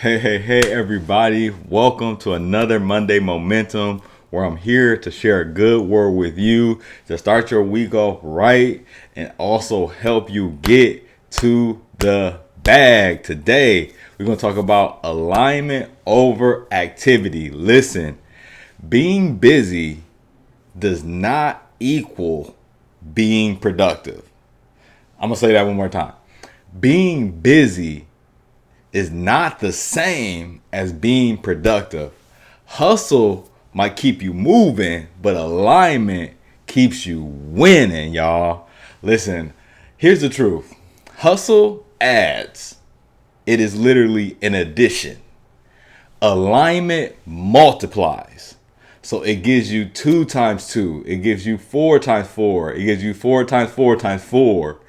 Hey, everybody. Welcome to another Monday Momentum where I'm here to share a good word with you to start your week off right and also help you get to the bag. Today, we're going to talk about alignment over activity. Listen, being busy does not equal being productive. I'm going to say that one more time. Being busy is not the same as being productive. Hustle might keep you moving, but alignment keeps you winning, y'all. Listen, here's the truth. Hustle adds. It is literally an addition. Alignment multiplies. So it gives you 2 times 2. It gives you 4 times 4. It gives you 4 times 4 times 4.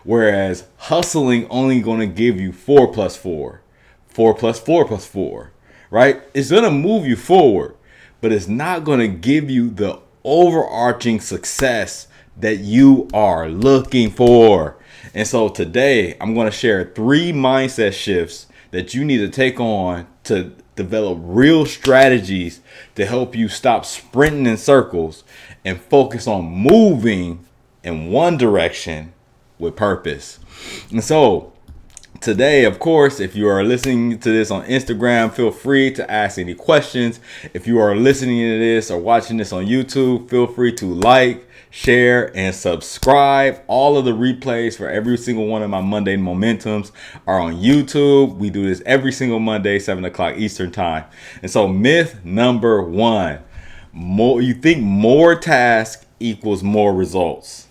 Whereas hustling only going to give you 4 plus 4. 4 plus 4 plus 4. Right? It's going to move you forward, but it's not going to give you the overarching success that you are looking for. And so today I'm going to share 3 mindset shifts that you need to take on to develop real strategies to help you stop sprinting in circles and focus on moving in one direction with purpose. And so today, of course, if you are listening to this on Instagram, feel free to ask any questions. If you are listening to this or watching this on YouTube, feel free to like, share, and subscribe. All of the replays for every single one of my Monday Momentums are on YouTube. We do this every single Monday, 7 o'clock Eastern time. And so myth number 1, you think more tasks equals more results.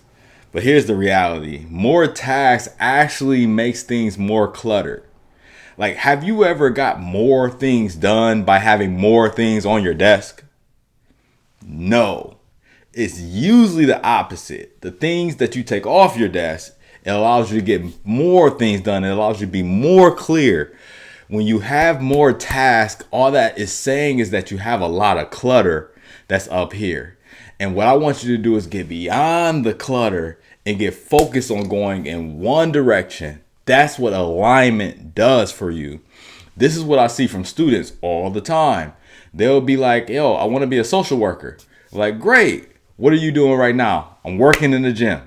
But here's the reality. More tasks actually makes things more cluttered. Like, have you ever got more things done by having more things on your desk? No. It's usually the opposite. The things that you take off your desk, it allows you to get more things done. It allows you to be more clear. When you have more tasks, all that is saying is that you have a lot of clutter that's up here. And what I want you to do is get beyond the clutter and get focused on going in one direction. That's what alignment does for you. This is what I see from students all the time. They'll be like, yo, I want to be a social worker. Like, great. What are you doing right now? I'm working in the gym.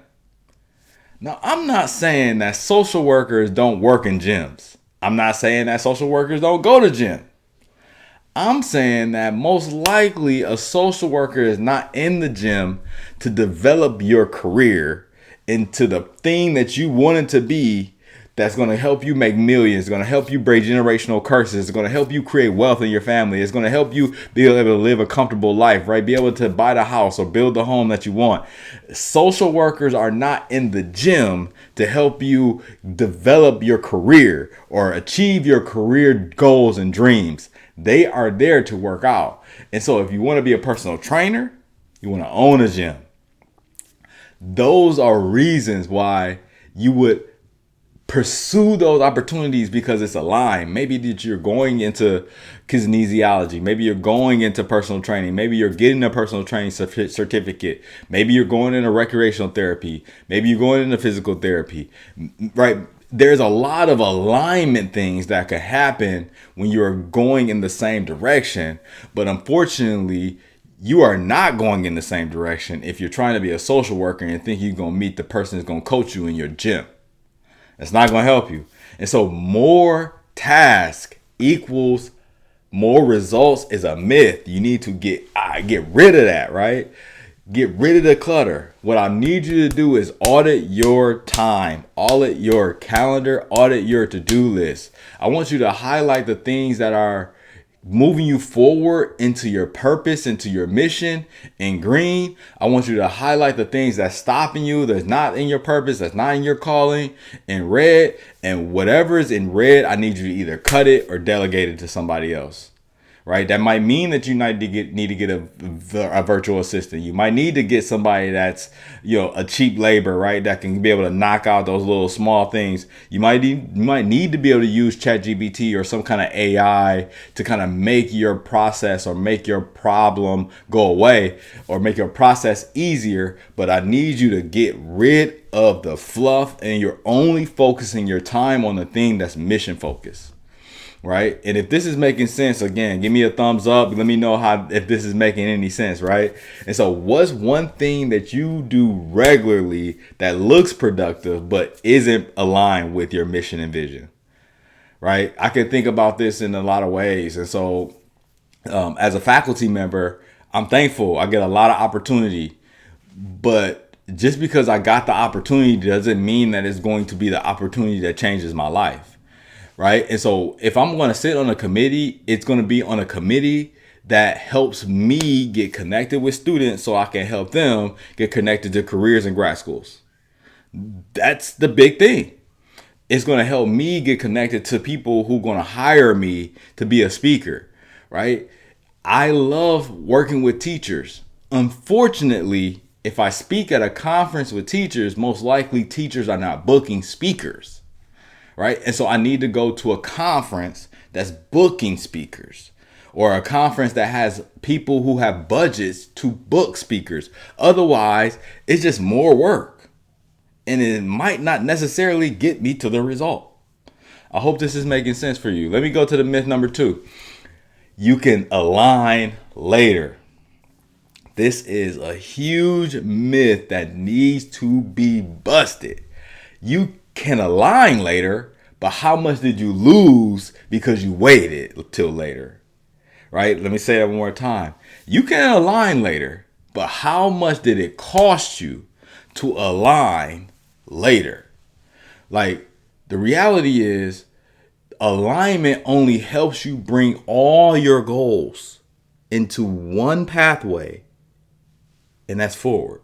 Now, I'm not saying that social workers don't work in gyms. I'm not saying that social workers don't go to gym. I'm saying that most likely a social worker is not in the gym to develop your career into the thing that you want it to be, that's going to help you make millions, going to help you break generational curses, it's going to help you create wealth in your family, it's going to help you be able to live a comfortable life, right? Be able to buy the house or build the home that you want. Social workers are not in the gym to help you develop your career or achieve your career goals and dreams. They are there to work out. And so if you want to be a personal trainer, you want to own a gym. Those are reasons why you would pursue those opportunities, because it's aligned. Maybe that you're going into kinesiology. Maybe you're going into personal training. Maybe you're getting a personal training certificate. Maybe you're going into recreational therapy. Maybe you're going into physical therapy, right? There's a lot of alignment things that could happen when you're going in the same direction. But unfortunately, you are not going in the same direction if you're trying to be a social worker and think you're going to meet the person who's going to coach you in your gym. That's not going to help you. And so more task equals more results is a myth. You need to get rid of that, right? Get rid of the clutter. What I need you to do is audit your time, audit your calendar, audit your to-do list. I want you to highlight the things that are moving you forward into your purpose, into your mission in green. I want you to highlight the things that's stopping you, that's not in your purpose, that's not in your calling, in red. And whatever is in red, I need you to either cut it or delegate it to somebody else. Right? That might mean that you need to get a virtual assistant. You might need to get somebody that's, a cheap labor, right? That can be able to knock out those little small things. You might need to be able to use ChatGPT or some kind of AI to kind of make your process or make your problem go away or make your process easier. But I need you to get rid of the fluff and you're only focusing your time on the thing that's mission focused. right? And if this is making sense, again, give me a thumbs up. Let me know if this is making any sense, right? And so what's one thing that you do regularly that looks productive but isn't aligned with your mission and vision, right? I can think about this in a lot of ways. And so as a faculty member, I'm thankful. I get a lot of opportunity, but just because I got the opportunity doesn't mean that it's going to be the opportunity that changes my life, right? And so if I'm going to sit on a committee, it's going to be on a committee that helps me get connected with students so I can help them get connected to careers and grad schools. That's the big thing. It's going to help me get connected to people who are going to hire me to be a speaker, right? I love working with teachers. Unfortunately, if I speak at a conference with teachers, most likely teachers are not booking speakers, right? And so I need to go to a conference that's booking speakers, or a conference that has people who have budgets to book speakers. Otherwise, it's just more work, and it might not necessarily get me to the result. I hope this is making sense for you. Let me go to the myth number 2. You can align later. This is a huge myth that needs to be busted. You can align later, but how much did you lose because you waited till later? Right? Let me say that one more time. You can align later, but how much did it cost you to align later? Like, the reality is, alignment only helps you bring all your goals into one pathway, and that's forward.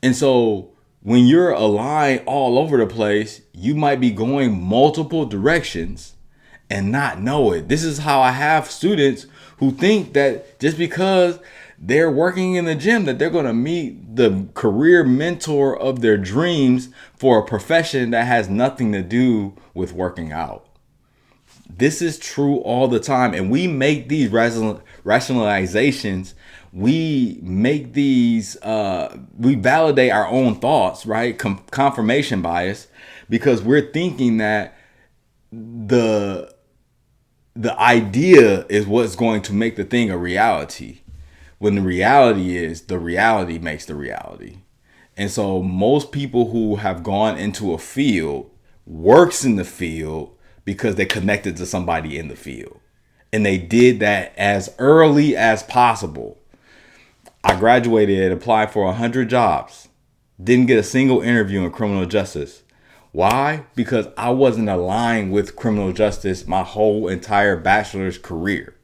And so when you're aligned all over the place, you might be going multiple directions and not know it. This is how I have students who think that just because they're working in the gym that they're going to meet the career mentor of their dreams for a profession that has nothing to do with working out. This is true all the time. And we make these rationalizations. We make these, we validate our own thoughts, right? Confirmation bias, because we're thinking that the idea is what's going to make the thing a reality, when the reality is the reality makes the reality. And so most people who have gone into a field works in the field because they connected to somebody in the field, and they did that as early as possible. I graduated and applied for 100 jobs. Didn't get a single interview in criminal justice. Why? Because I wasn't aligned with criminal justice my whole entire bachelor's career.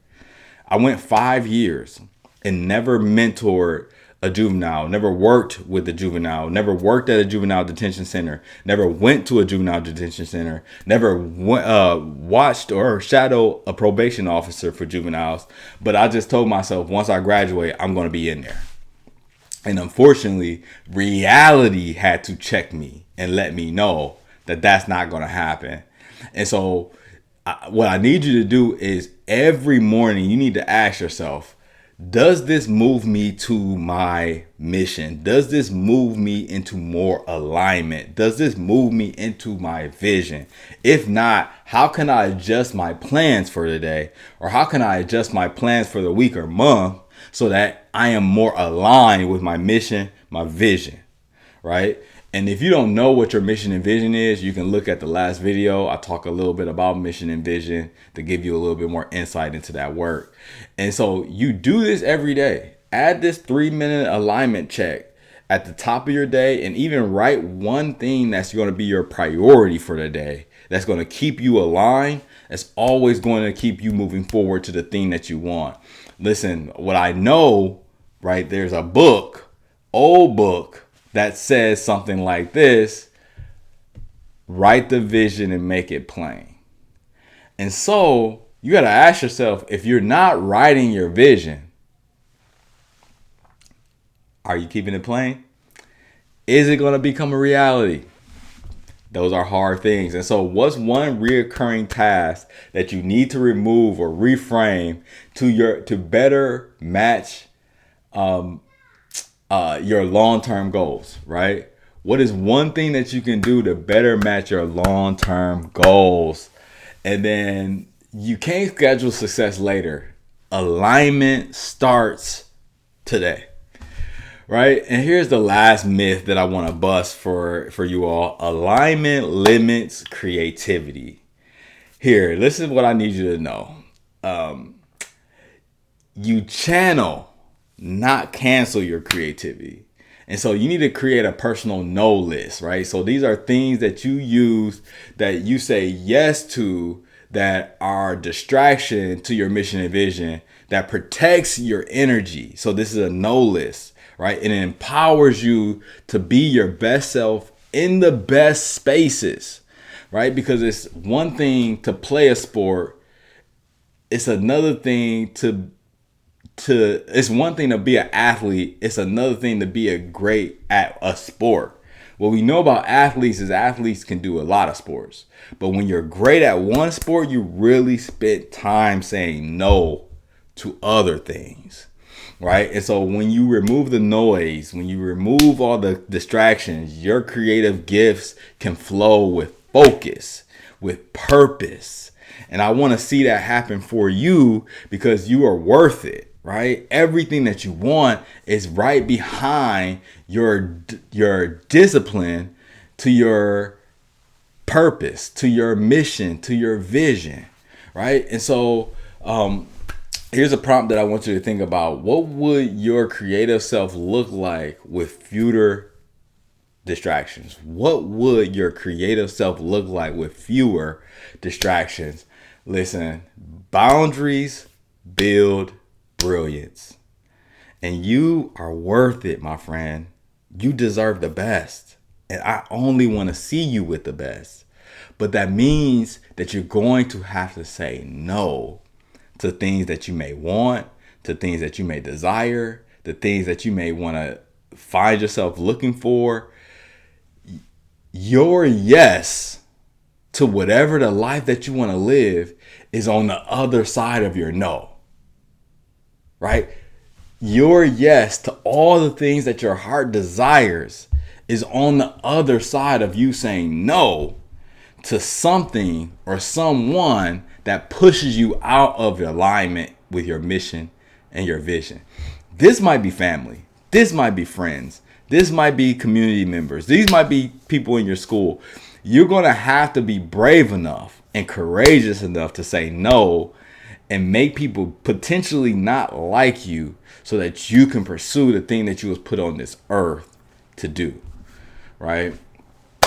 I went 5 years and never mentored a juvenile, never worked with a juvenile, never worked at a juvenile detention center, never went to a juvenile detention center, never watched or shadowed a probation officer for juveniles. But I just told myself, once I graduate, I'm going to be in there. And unfortunately, reality had to check me and let me know that that's not going to happen. And so what I need you to do is every morning you need to ask yourself, does this move me to my mission? Does this move me into more alignment? Does this move me into my vision? If not, how can I adjust my plans for the day? Or how can I adjust my plans for the week or month so that I am more aligned with my mission, my vision, right? And if you don't know what your mission and vision is, you can look at the last video. I talk a little bit about mission and vision to give you a little bit more insight into that work. And so you do this every day. Add this 3-minute alignment check at the top of your day, and even write one thing that's going to be your priority for the day. That's going to keep you aligned. That's always going to keep you moving forward to the thing that you want. Listen, what I know, right? There's a book, old book, that says something like this: write the vision and make it plain. And so you got to ask yourself, if you're not writing your vision, are you keeping it plain? Is it going to become a reality? Those are hard things. And so what's one reoccurring task that you need to remove or reframe to better match your long-term goals, right? What is one thing that you can do to better match your long-term goals? And then You can't schedule success later. Alignment starts today. Right? And here's the last myth that I want to bust for you all. Alignment limits creativity. Here, this is what I need you to know. You channel, not cancel your creativity. And so you need to create a personal no list, right? So these are things that you use, that you say yes to, that are distraction to your mission and vision, that protects your energy. So this is a no list, right? And it empowers you to be your best self in the best spaces, right? Because it's one thing to play a sport. It's another thing it's one thing to be an athlete. It's another thing to be great at a sport. What we know about athletes is athletes can do a lot of sports. But when you're great at one sport, you really spend time saying no to other things, right? And so when you remove the noise, when you remove all the distractions, your creative gifts can flow with focus, with purpose. And I want to see that happen for you, because you are worth it. Right? Everything that you want is right behind your discipline, to your purpose, to your mission, to your vision. Right? And so here's a prompt that I want you to think about. What would your creative self look like with fewer distractions? What would your creative self look like with fewer distractions? Listen, boundaries build brilliance. And you are worth it, my friend. You deserve the best. And I only want to see you with the best. But that means that you're going to have to say no to things that you may want, to things that you may desire, the things that you may want to find yourself looking for. Your yes to whatever the life that you want to live is on the other side of your no. Right? Your yes to all the things that your heart desires is on the other side of you saying no to something or someone that pushes you out of alignment with your mission and your vision. This might be family. This might be friends. This might be community members. These might be people in your school. You're going to have to be brave enough and courageous enough to say no and make people potentially not like you so that you can pursue the thing that you was put on this earth to do. Right?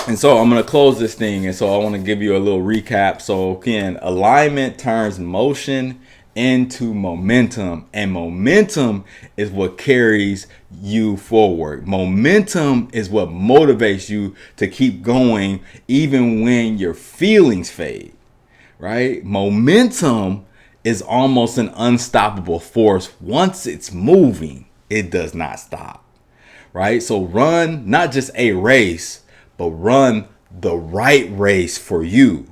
And so I'm going to close this thing. And so I want to give you a little recap. So again, alignment turns motion into momentum, and momentum is what carries you forward. Momentum is what motivates you to keep going even when your feelings fade, right? Momentum is almost an unstoppable force. Once it's moving, it does not stop, right? So run not just a race, but run the right race for you.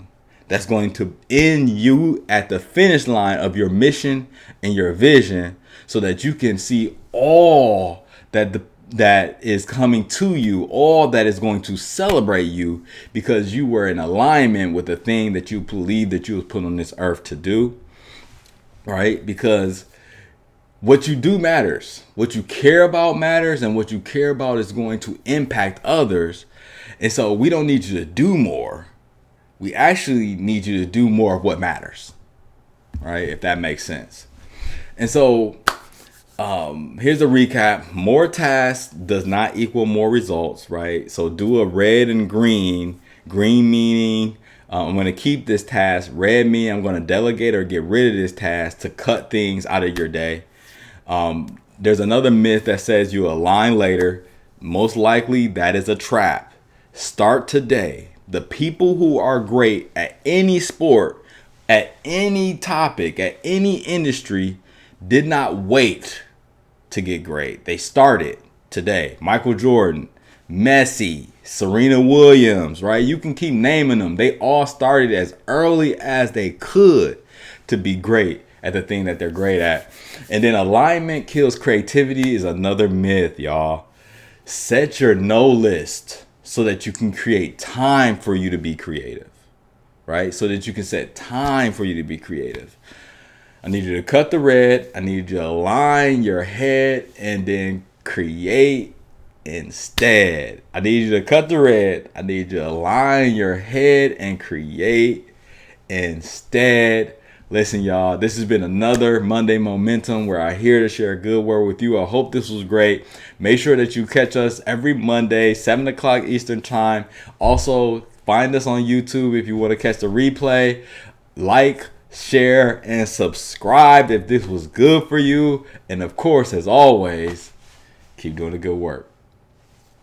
That's going to end you at the finish line of your mission and your vision, so that you can see all that is coming to you, all that is going to celebrate you, because you were in alignment with the thing that you believe that you was put on this earth to do. Right? Because what you do matters. What you care about matters, and what you care about is going to impact others. And so we don't need you to do more. We actually need you to do more of what matters, right? If that makes sense. And so here's a recap. More tasks does not equal more results, right? So do a red and green. Green meaning I'm going to keep this task. Red meaning I'm going to delegate or get rid of this task to cut things out of your day. There's another myth that says you align later. Most likely that is a trap. Start today. The people who are great at any sport, at any topic, at any industry, did not wait to get great. They started today. Michael Jordan, Messi, Serena Williams, right? You can keep naming them. They all started as early as they could to be great at the thing that they're great at. And then alignment kills creativity is another myth, y'all. Set your no list so that you can create time for you to be creative. right? So that you can set time for you to be creative. I need you to cut the red. I need you to align your head and then create instead. I need you to cut the red. I need you to align your head and create instead. Listen, y'all, this has been another Monday Momentum where I'm here to share a good word with you. I hope this was great. Make sure that you catch us every Monday, 7 o'clock Eastern time. Also, find us on YouTube if you want to catch the replay. Like, share, and subscribe if this was good for you. And of course, as always, keep doing the good work.